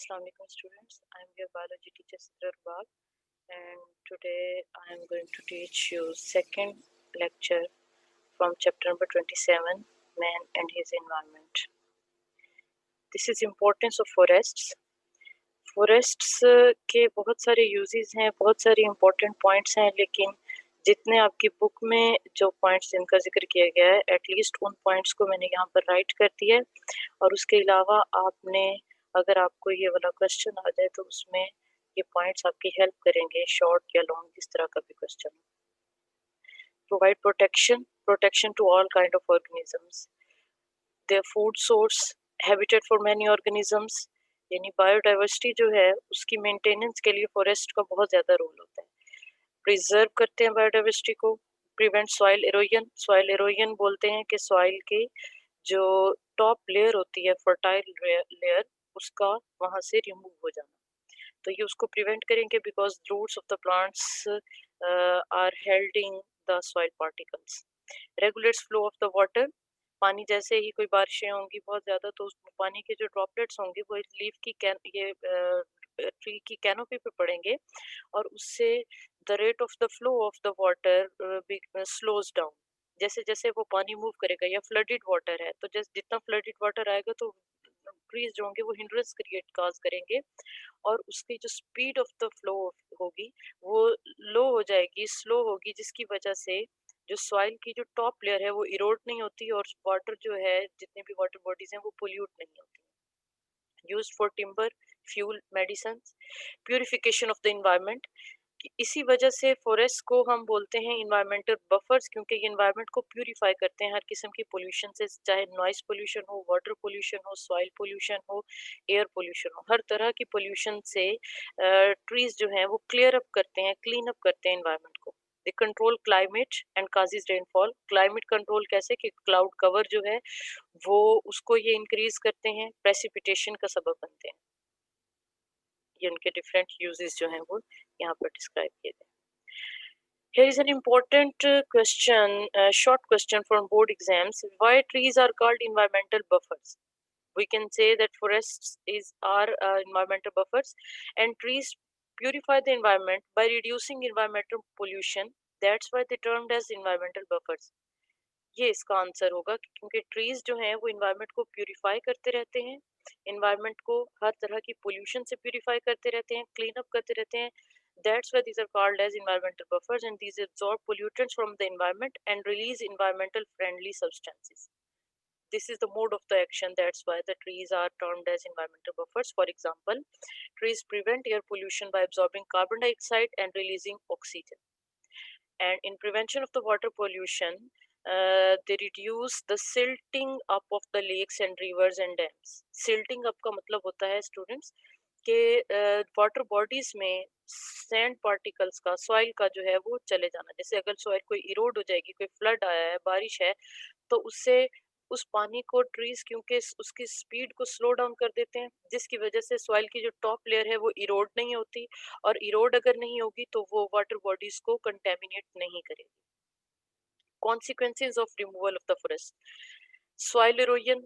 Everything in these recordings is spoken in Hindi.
Assalamu alaikum students. I am your biology teacher Sidra Rubal, and today I am going to teach you second lecture from chapter number 27, Man and His Environment. This is importance of forests. Forests के बहुत सारे uses हैं, बहुत सारे important points हैं, लेकिन जितने आपकी बुक में जो पॉइंट्स जिनका जिक्र किया गया है एटलीस्ट उन पॉइंट्स को मैंने यहाँ पर राइट कर दिया है। और उसके अलावा आपने अगर आपको ये वाला क्वेश्चन आ जाए तो उसमें ये पॉइंट्स आपकी हेल्प करेंगे, शॉर्ट या लॉन्ग जिस तरह का भी question. Provide protection to all kind of organisms, their food source, habitat for many organisms, यानी बायोडाइवर्सिटी जो है उसकी मेंटेनेंस के लिए फॉरेस्ट का बहुत ज़्यादा रोल होता है। प्रिजर्व करते हैं बायोडाइवर्सिटी को। प्रिवेंट सॉइल एरोजन बोलते हैं कि सॉइल की जो टॉप लेयर होती है, फर्टाइल लेयर, उसका वहां से रिमूव हो जाना, तो ये उसको प्रिवेंट करेंगे because roots of the plants are holding the soil particles. Regulates flow of the water, पानी जैसे ही कोई बारिशें होंगी बहुत ज़्यादा तो उस पानी के जो ड्रॉपलेट्स होंगे वो लीफ की ट्री की कैनोपी पे पड़ेंगे और उससे the rate of the flow of the water slows down. जैसे जैसे वो पानी मूव करेगा, या फ्लडेड वाटर है तो जैसे जितना फ्लडेड वाटर आएगा तो ट्रीज जो होंगे वो हिंड्रेंस क्रिएट काज करेंगे और उसकी जो स्पीड ऑफ द फ्लो होगी वो लो हो जाएगी, स्लो होगी, जिसकी वजह से जो सॉइल की जो टॉप लेयर है वो इरोड नहीं होती और वाटर जो है जितने भी वाटर बॉडीज हैं वो पोल्यूट नहीं होती। Used for timber, fuel, medicine, purification of the environment. इसी वजह से फॉरेस्ट को हम बोलते हैं इन्वायरमेंटल बफर्स, क्योंकि ये इन्वायरमेंट को प्यूरिफाई करते हैं हर किस्म की पोल्यूशन से, चाहे नॉइस पोल्यूशन हो, वाटर पोल्यूशन हो, सॉइल पोल्यूशन हो, एयर पोल्यूशन हो, हर तरह की पोल्यूशन से ट्रीज जो हैं वो क्लियर अप करते हैं, क्लीन अप करते हैं इन्वायरमेंट को। They control climate and causes rainfall. Climate control कैसे कि क्लाउड कवर जो है वो उसको ये इंक्रीज करते हैं, प्रेसिपिटेशन का सबब बनते हैं। ये उनके डिफरेंट यूजेस जो हैं वो यहाँ पर डिस्क्राइब किए गए। Here is an important short question from board exams. Why trees are called environmental buffers? We can say that are environmental buffers, and trees purify the environment by reducing environmental pollution. That's why they termed as environmental buffers. ये इसका आंसर होगा क्योंकि ट्रीज जो हैं वो इन्वायरमेंट को प्यूरिफाई करते रहते हैं, इन्वायरमेंट को हर तरह की पोल्यूशन से प्यूरिफाई करते रहते हैं, क्लीन अप करते रहते हैं। That's why these are called as environmental buffers, and these absorb pollutants from the environment and release environmental friendly substances. This is the mode of the action. That's why the trees are termed as environmental buffers. For example, trees prevent air pollution by absorbing carbon dioxide and releasing oxygen. And in prevention of the water pollution, they reduce the silting up of the lakes and rivers and dams. Silting up का मतलब होता है स्टूडेंट्स के वाटर बॉडीज में सैंड पार्टिकल्स का, सॉइल का जो है वो चले जाना। जैसे अगर सॉइल कोई इरोड हो जाएगी, कोई फ्लड आया है, बारिश है, तो उससे उस पानी को ट्रीज क्योंकि उसकी स्पीड को स्लो डाउन कर देते हैं, जिसकी वजह से सॉइल की जो टॉप लेयर है वो इरोड नहीं होती, और इरोड अगर नहीं होगी तो वो वाटर बॉडीज को कंटेमिनेट नहीं करेगी। Consequences of removal of the forest: soil erosion,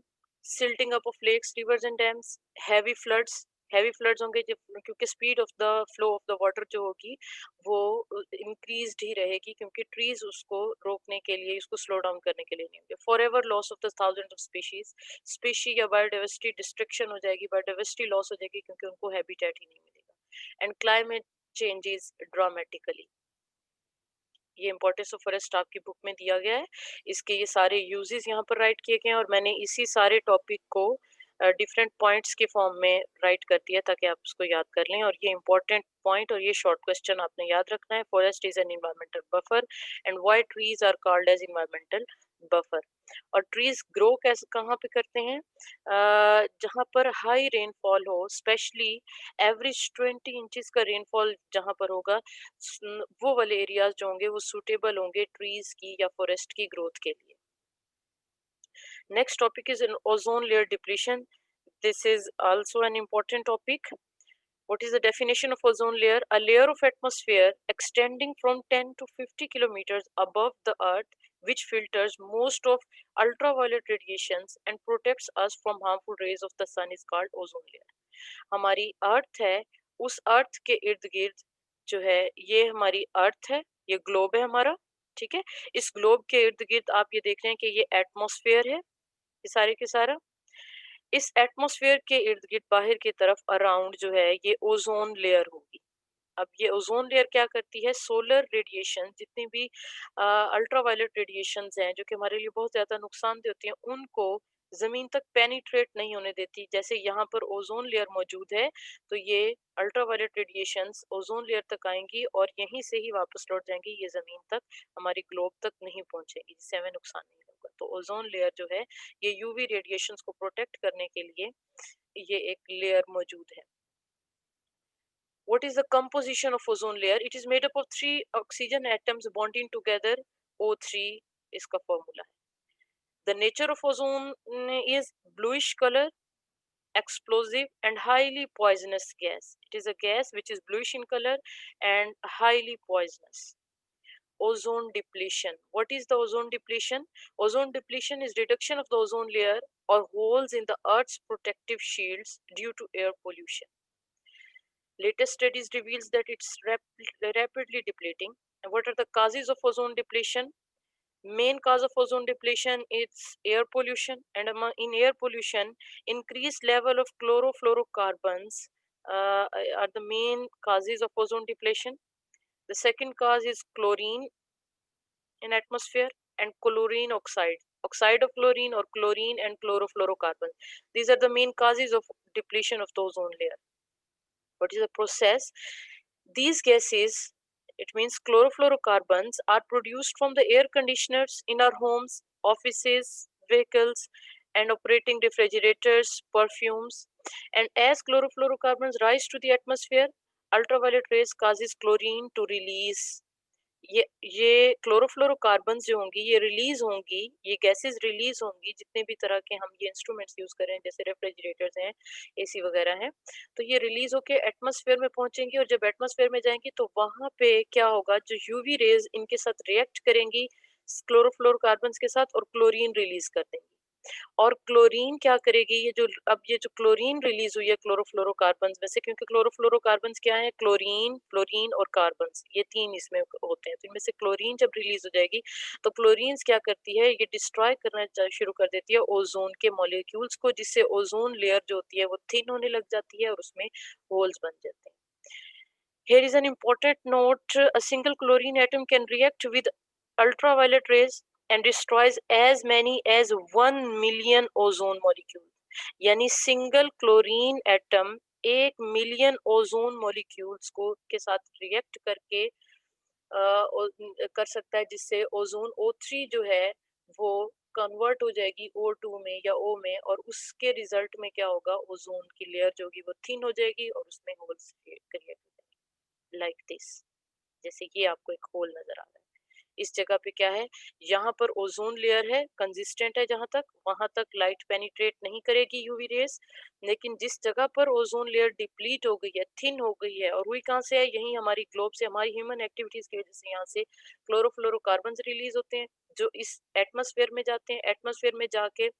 silting up of lakes, rivers and dams, heavy floods. Heavy floods होंगे क्योंकि speed of the flow of the water जो होगी वो इंक्रीज्ड ही रहेगी, क्योंकि ट्रीज उसको रोकने के लिए, उसको स्लो डाउन करने के लिए नहीं होंगे। For ever loss of the thousand of species या बायोडाइवर्सिटी डिस्ट्रक्शन हो जाएगी, बायोडाइवर्सिटी लॉस हो जाएगी क्योंकि उनको हैबिटेट ही नहीं मिलेगा। And climate changes dramatically. ये इंपॉर्टेंस ऑफ फॉरेस्ट आपकी बुक में दिया गया है, इसके ये सारे यूजेस यहाँ पर राइट किए गए हैं और मैंने इसी सारे टॉपिक को डिफरेंट पॉइंट्स के फॉर्म में राइट कर दिया ताकि आप उसको याद कर लें। और ये इंपॉर्टेंट पॉइंट और ये शॉर्ट क्वेश्चन आपने याद रखना है। Forest is an environmental buffer and why trees are called as environmental buffer. और ट्रीज ग्रो कैसे कहाँ पे करते हैं? जहाँ पर हाई रेनफॉल हो, स्पेशली एवरेज 20 इंचेस का रेनफॉल जहाँ पर होगा, वो वाले एरियाज जो होंगे वो सूटेबल होंगे ट्रीज की या फॉरेस्ट की ग्रोथ के लिए। Next topic is ozone layer depletion. This is also an important topic. What is the definition of ozone layer? A layer of atmosphere extending from 10 to 50 kilometers above the earth, which filters most of ultraviolet radiations and protects us from harmful rays of the sun, is called ozone layer. हमारी अर्थ है, उस अर्थ के इर्द-गिर्द जो है ये हमारी अर्थ है, ये ग्लोब है हमारा, ठीक है? इस ग्लोब के इर्द-गिर्द आप ये देख रहे हैं कि ये एटमॉस्फेयर है, ये सारे के सारा। इस एटमॉस्फेयर के इर्द-गिर्द बाहर की तरफ अराउंड जो है ये ओज़ोन लेयर होगी। अब ये ओज़ोन लेयर क्या करती है, सोलर रेडिएशन जितनी भी अल्ट्रावायलेट रेडिएशंस हैं जो कि हमारे लिए बहुत ज़्यादा नुकसानदेह होती हैं, उनको ज़मीन तक पेनिट्रेट नहीं होने देती। जैसे यहाँ पर ओज़ोन लेयर मौजूद है, तो ये अल्ट्रावायलेट रेडिएशंस ओज़ोन लेयर तक आएँगी और यहीं से ही वापस लौट जाएँगी, ये ज़मीन तक, हमारी ग्लोब तक नहीं पहुँचेंगी, जिससे हमें नुकसान नहीं होगा। तो ओज़ोन लेयर जो है, ये यूवी रेडिएशंस को प्रोटेक्ट करने के लिए ये एक लेयर मौजूद है। What is the composition of ozone layer? It is made up of 3 oxygen atoms bonding together. O3 इसका formula है. The nature of ozone is bluish color, explosive and highly poisonous gas. It is a gas which is bluish in color and highly poisonous. Ozone depletion. What is the ozone depletion? Ozone depletion is reduction of the ozone layer or holes in the Earth's protective shields due to air pollution. Latest studies reveals that it's rapidly depleting. And what are the causes of ozone depletion? Main cause of ozone depletion is air pollution, and in air pollution, increased level of chlorofluorocarbons are the main causes of ozone depletion. The second cause is chlorine in atmosphere and chlorine oxide. Oxide of chlorine or chlorine and chlorofluorocarbons. These are the main causes of depletion of the ozone layer. What is the process? These gases, it means chlorofluorocarbons, are produced from the air conditioners in our homes, offices, vehicles, and operating refrigerators, perfumes. And as chlorofluorocarbons rise to the atmosphere, ultraviolet rays causes chlorine to release. ये क्लोरोफ्लोरोकार्बन्स जो होंगी ये रिलीज होंगी, ये गैसेस रिलीज होंगी, जितने भी तरह के हम ये इंस्ट्रूमेंट्स यूज कर रहे हैं जैसे रेफ्रिजरेटर्स हैं, एसी वगैरह हैं, तो ये रिलीज होके एटमॉस्फेयर में पहुंचेंगी और जब एटमॉस्फेयर में जाएंगी तो वहां पे क्या होगा, जो यूवी रेज इनके साथ रिएक्ट करेंगी क्लोरोफ्लोरोकार्बन्स के साथ और क्लोरीन रिलीज कर देंगी। और क्लोरीन क्या करेगी, ये जो क्लोरीन रिलीज हुई है क्लोरोफ्लोरोकार्बन्स में से, क्योंकि क्लोरोफ्लोरोकार्बन्स क्या है, क्लोरीन, फ्लोरीन और कार्बन्स, ये 3 इसमें होते हैं, तो इनमें से क्लोरीन जब रिलीज हो जाएगी तो क्लोरीन्स क्या करती है, ये डिस्ट्रॉय करना शुरू कर देती है ओजोन के मॉलिक्यूल्स को, जिससे ओजोन लेयर जो होती है वो थिन होने लग जाती है और उसमें होल्स बन जाते हैं। Here is an important note. A single chlorine atom can react with ultraviolet rays and destroys as many as 1 million ozone molecules. यानी single chlorine atom 1 million ozone molecules को के साथ रिएक्ट करके कर सकता है, जिससे ओजोन O3 जो है वो कन्वर्ट हो जाएगी O2 में या O में, और उसके रिजल्ट में क्या होगा, ओजोन की लेयर जो होगी वो थिन हो जाएगी और उसमें होल्स क्रिएट हो जाएंगे, लाइक दिस। जैसे ये आपको एक होल नजर आ रहा है, इस जगह पे क्या है, यहाँ पर ओजोन लेयर है, कंसिस्टेंट है, जहां तक वहां तक लाइट पेनिट्रेट नहीं करेगी यूवी रेस, लेकिन जिस जगह पर ओजोन लेयर डिप्लीट हो गई है, थिन हो गई है, और हुई कहाँ से है, यही हमारी ग्लोब से, हमारी ह्यूमन एक्टिविटीज की वजह से यहाँ से क्लोरोफ्लोरोकार्बन रिलीज होते हैं जो इस एटमॉस्फेयर में जाते हैं, एटमॉस्फेयर में जाके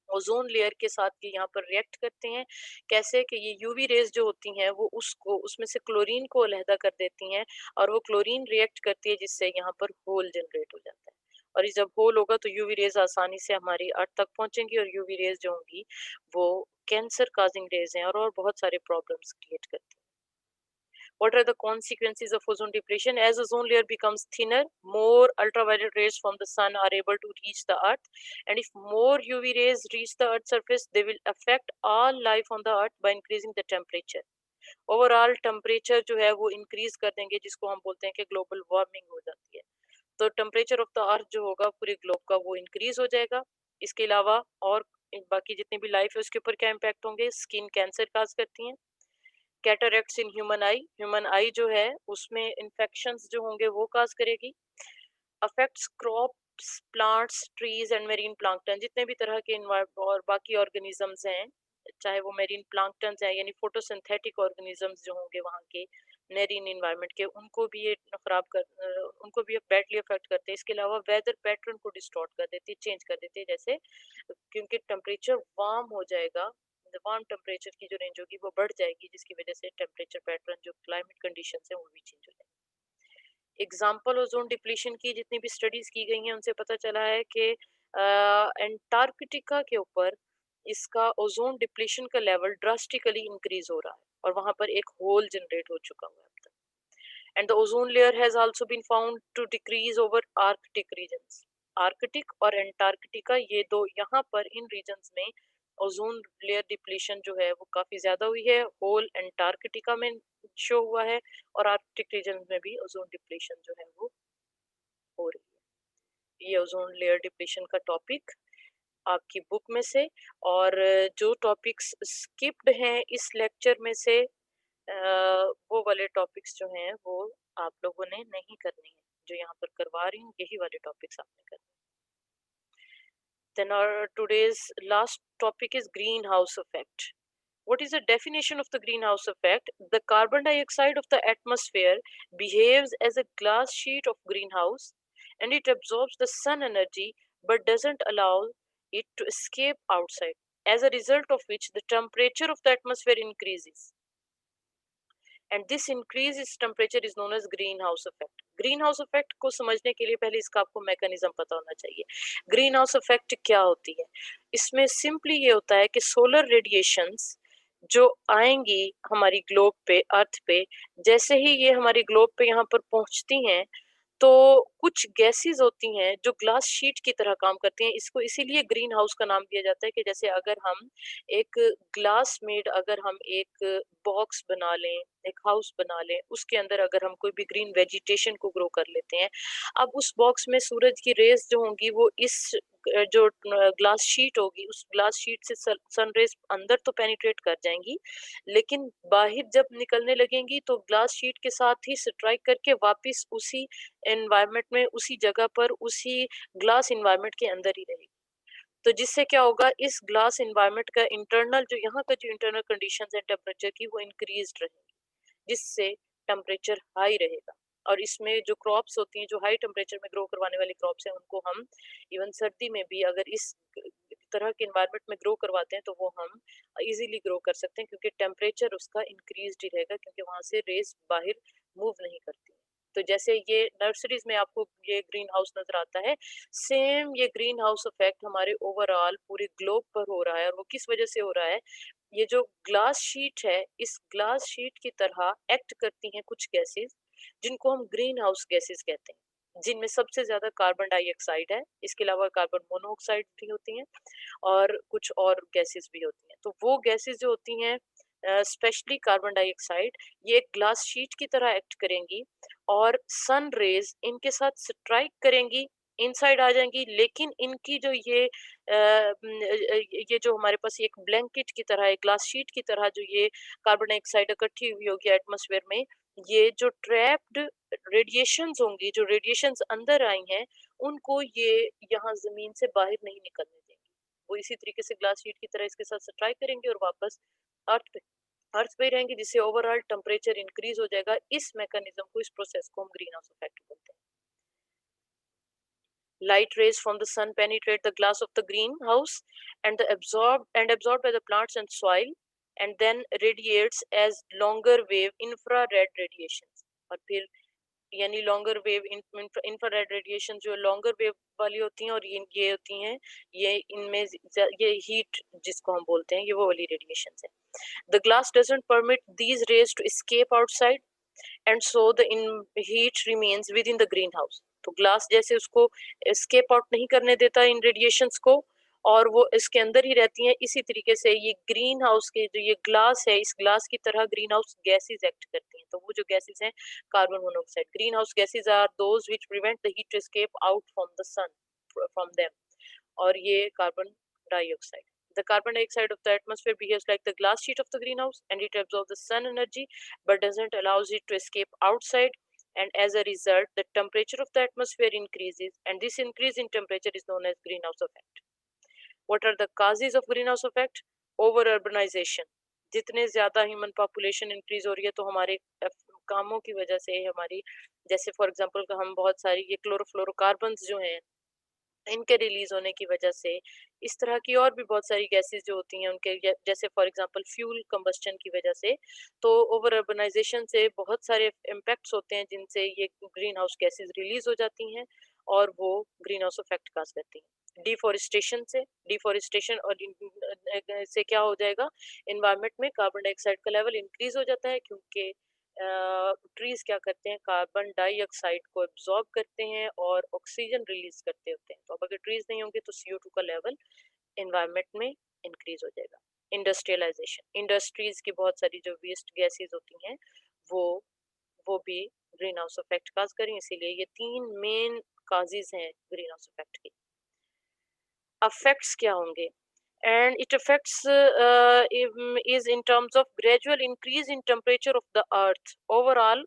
ओजोन लेयर के साथ ये यहाँ पर रिएक्ट करते हैं। कैसे कि ये यूवी रेज जो होती हैं वो उसको, उसमें से क्लोरीन को अलहदा कर देती हैं और वो क्लोरीन रिएक्ट करती है, जिससे यहाँ पर होल जनरेट हो जाता है। और ये जब होल होगा तो यूवी रेज आसानी से हमारी अर्थ तक पहुंचेंगी, और यूवी रेज जो होंगी वो कैंसर काजिंग रेज हैं और बहुत सारे प्रॉब्लम्स क्रिएट करती हैं। What are the consequences of ozone depletion? As ozone layer becomes thinner, more ultraviolet rays from the sun are able to reach the earth. And if more UV rays reach the earth's surface, they will affect all life on the earth by increasing the temperature. Overall temperature जो है वो इंक्रीज कर देंगे, जिसको हम बोलते हैं कि ग्लोबल वार्मिंग हो जाती है। तो टेम्परेचर ऑफ द अर्थ जो होगा पूरे ग्लोब का वो इंक्रीज हो जाएगा। इसके अलावा और बाकी जितनी भी लाइफ है उसके ऊपर क्या इम्पैक्ट होंगे, स्किन कैंसर काज करती हैं, कैटरेक्ट्स इन ह्यूमन आई जो है उसमें इन्फेक्शंस जो होंगे वो काज करेगी, affects crops, plants, trees and marine plankton, जितने भी तरह के और बाकी ऑर्गेनिजम्स हैं, चाहे वो मेरीन प्लांक्टन्स हैं यानी फोटोसिंथेटिक ऑर्गेनिजम्स जो होंगे वहाँ के मेरीन इन्वायरमेंट के, उनको भी ये खराब कर उनको भी बैडली अफेक्ट करते हैं। इसके अलावा वेदर पैटर्न को डिस्टॉर्ट कर देती है, चेंज कर देती है, जैसे क्योंकि टेम्परेचर वार्म हो जाएगा, वार्म टेम्परेचर की जो रेंज होगी वो बढ़ जाएगी, जिसकी वजह से टेम्परेचर पैटर्न, जो क्लाइमेट कंडीशंस हैं, वो भी चेंज हो जाएंगे। एग्जाम्पल ओजोन डिप्लीशन की जितनी भी स्टडीज की गई हैं उनसे पता चला है कि एंटार्कटिका के ऊपर इसका ओजोन डिप्लीशन का लेवल ड्रास्टिकली इंक्रीज हो रहा है और वहां पर एक होल जनरेट हो चुका हुआ है अब तक। And the ozone layer has also been found to decrease over Arctic regions. Arctic और एंटार्कटिका, ये दो यहाँ पर इन रीजन्स में ओजोन लेयर डिप्लीशन जो है वो काफी ज्यादा हुई है। होल एंटार्कटिका में शो हुआ है और आर्कटिक रीजन में भी ओजोन डिप्लीशन जो है वो हो रही है। ये ओजोन लेयर डिप्लीशन का टॉपिक आपकी बुक में से, और जो टॉपिक्स स्किप्ड हैं इस लेक्चर में से वो वाले टॉपिक्स जो हैं वो आप लोगों ने नहीं करने हैं। जो यहाँ पर करवा रही हूँ यही वाले टॉपिक्स आपने करने हैं। Then our today's last topic is greenhouse effect. What is the definition of the greenhouse effect? The carbon dioxide of the atmosphere behaves as a glass sheet of greenhouse, and it absorbs the sun energy but doesn't allow it to escape outside, as a result of which the temperature of the atmosphere increases. And this increase in temperature is known as greenhouse effect. Greenhouse effect को समझने के लिए पहले इसका आपको मैकेनिज्म पता होना चाहिए। ग्रीनहाउस इफेक्ट क्या होती है? इसमें सिंपली ये होता है कि सोलर रेडिएशंस जो आएंगी हमारी ग्लोब पे, अर्थ पे, जैसे ही ये हमारी ग्लोब पे यहाँ पर पहुंचती हैं तो कुछ गैसेस होती हैं जो ग्लास शीट की तरह काम करती हैं। इसको इसीलिए ग्रीन हाउस का नाम दिया जाता है कि जैसे अगर हम एक ग्लास मेड, अगर हम एक बॉक्स बना लें, एक हाउस बना लें, उसके अंदर अगर हम कोई भी ग्रीन वेजिटेशन को ग्रो कर लेते हैं, अब उस बॉक्स में सूरज की रेज जो होंगी वो इस जो ग्लास शीट होगी उस ग्लास शीट से सन रेज अंदर तो पेनिट्रेट कर जाएंगी, लेकिन बाहर जब निकलने लगेंगी तो ग्लास शीट के साथ ही स्ट्राइक करके वापस उसी एनवायरनमेंट में, उसी जगह पर, उसी ग्लास एनवायरनमेंट के अंदर ही रहेगी। तो जिससे क्या होगा, इस ग्लास एनवायरनमेंट का इंटरनल जो यहाँ का जो इंटरनल कंडीशंस है टेम्परेचर की वो इंक्रीज्ड रहेगी, जिससे टेम्परेचर हाई रहेगा। और इसमें जो क्रॉप्स होती हैं, जो हाई टेम्परेचर में ग्रो करवाने वाली क्रॉप्स हैं, उनको हम इवन सर्दी में भी अगर इस तरह के एनवायरनमेंट में ग्रो करवाते हैं तो वो हम इजीली ग्रो कर सकते हैं, क्योंकि टेम्परेचर उसका इंक्रीज्ड ही रहेगा, क्योंकि वहां से रेस बाहर मूव नहीं करती। तो जैसे ये नर्सरीज में आपको ये ग्रीन हाउस नजर आता है, सेम ये ग्रीन हाउस इफेक्ट हमारे ओवरऑल पूरे ग्लोब पर हो रहा है। और वो किस वजह से हो रहा है? ये जो ग्लास शीट है, इस ग्लास शीट की तरह एक्ट करती हैं कुछ गैसेस जिनको हम ग्रीन हाउस गैसेस कहते हैं, जिनमें सबसे ज्यादा कार्बन डाइऑक्साइड है। इसके अलावा कार्बन मोनोऑक्साइड भी होती हैं और कुछ और गैसेस भी होती हैं। तो वो गैसेस जो होती हैं, स्पेशली कार्बन डाइऑक्साइड, ये एक ग्लास शीट की तरह एक्ट करेंगी और सन रेज इनके साथ स्ट्राइक करेंगी, इनसाइड आ जाएंगी, लेकिन इनकी जो ये जो हमारे पास एक ब्लैंकेट की तरह, एक ग्लास शीट की तरह जो ये कार्बन डाइऑक्साइड इकट्ठी हुई होगी एटमॉस्फेयर में, ये जो ट्रैप्ड रेडिएशंस होंगी, जो रेडिएशंस अंदर आई हैं, उनको ये यहाँ जमीन से बाहर नहीं निकलने देंगी। वो इसी तरीके से ग्लास शीट की तरह इसके साथ स्ट्राइक करेंगे और वापस अर्थ पे ही रहेंगे, जिससे ओवरऑल टेम्परेचर इंक्रीज हो जाएगा। इस मैकेनिज्म को, इस प्रोसेस को हम ग्रीन हाउस इफेक्ट बोलते हैं। Light rays from the sun penetrate the glass of the greenhouse and absorbed by the plants and soil, and then radiates as longer wave infrared radiations। और फिर यानी लॉन्गर वेव इंफ्रारेड रेडिएशन जो लॉन्गर वेव वाली होती हैं, और ये होती हैं, ये इनमें ये हीट जिसको हम बोलते हैं, ये वो वाली रेडिएशन है। The glass doesn't permit these rays to escape outside, and so the heat remains within the greenhouse। तो ग्लास जैसे उसको escape out नहीं करने देता इन रेडिएशंस को, और वो इसके अंदर ही रहती हैं। इसी तरीके से ये ग्रीन हाउस के जो ये ग्लास है, इस ग्लास की तरह ग्रीन हाउस गैसेज एक्ट करती हैं। तो वो जो गैसेज हैं, carbon monoxide, green house gases are those which prevent the heat to escape out from the sun, from them. और ये carbon dioxide, the carbon dioxide of the atmosphere behaves like the glass sheet of the greenhouse, and it absorbs the sun energy but doesn't allow it to escape outside, and as a result the temperature of the atmosphere increases, and this increase in temperature is known as greenhouse effect। What are the causes of greenhouse effect? Over urbanization, जितने ज्यादा ह्यूमन पॉपुलेशन इंक्रीज हो रही है तो हमारे कामों की वजह से हमारी, जैसे फॉर एग्जांपल हम बहुत सारी ये क्लोरोफ्लोरोकार्बन्स जो हैं इनके रिलीज होने की वजह से इस तरह की और भी बहुत सारी गैसेस जो होती हैं उनके जैसे फॉर एग्जांपल फ्यूल कंबस्टन की वजह से, तो ओवर अर्बनाइजेशन से बहुत सारे इम्पैक्ट्स होते हैं जिनसे ये ग्रीन हाउस गैसेस रिलीज हो जाती हैं और वो ग्रीन हाउस इफेक्ट काज करती हैं। डिफोरेस्टेशन और से क्या हो जाएगा, इन्वायरमेंट में कार्बन डाइऑक्साइड का लेवल इंक्रीज हो जाता है, क्योंकि ट्रीज क्या करते हैं, कार्बन डाइऑक्साइड को एब्जॉर्ब करते हैं और ऑक्सीजन रिलीज करते होते हैं। तो अब अगर ट्रीज नहीं होंगे तो CO2 का लेवल एनवायरनमेंट में इंक्रीज हो जाएगा। इंडस्ट्रियलाइजेशन, इंडस्ट्रीज की बहुत सारी जो वेस्ट गैसेस होती हैं वो वो भी ग्रीन हाउस इफेक्ट काज करें, इसीलिए ये 3 मेन काजेज हैं ग्रीन हाउस इफेक्ट की। अफेक्ट्स क्या होंगे, and it affects is in terms of gradual increase in temperature of the earth. Overall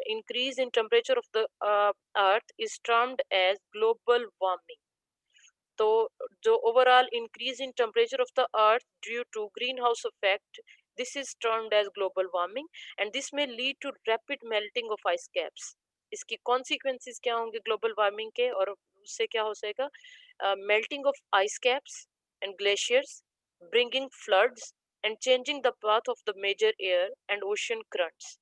increase in temperature of the earth is termed as global warming. तो जो overall increase in temperature of the earth due to greenhouse effect, this is termed as global warming and this में lead to rapid melting of ice caps. इसकी कॉन्सिक्वेंसेस क्या होंगे ग्लोबल वार्मिंग के, और उससे क्या हो जाएगा, melting of ice caps and glaciers, bringing floods and changing the path of the major air and ocean currents,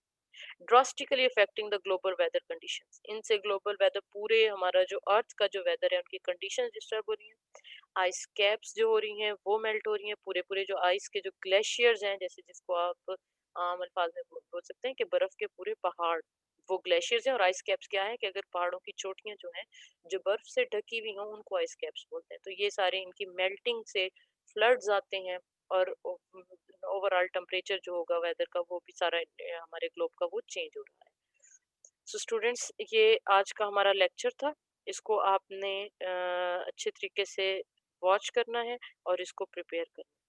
drastically affecting the global weather conditions. इनसे ग्लोबल वेदर, पूरे हमारा जो अर्थ का जो वेदर है उनकी कंडीशंस डिस्टर्ब हो रही हैं। आइस कैप्स जो हो रही हैं वो मेल्ट हो रही हैं, पूरे पूरे जो आइस के जो ग्लेशियर्स हैं, जैसे जिसको आप आम अल्फाज में बोल सकते हैं कि बर्फ के पूरे पहाड़, वो ग्लेशियर्स हैं। और आइस कैप्स क्या है कि अगर पहाड़ों की चोटियां जो हैं जो बर्फ से ढकी हुई हों उनको आइस कैप्स बोलते हैं। तो ये सारे इनकी मेल्टिंग से फ्लड्स आते हैं और ओवरऑल टेम्परेचर जो होगा वेदर का वो भी सारा हमारे ग्लोब का वो चेंज हो रहा है। सो स्टूडेंट्स, ये आज का हमारा लेक्चर था। इसको आपने अच्छे तरीके से वॉच करना है और इसको प्रिपेयर करना है।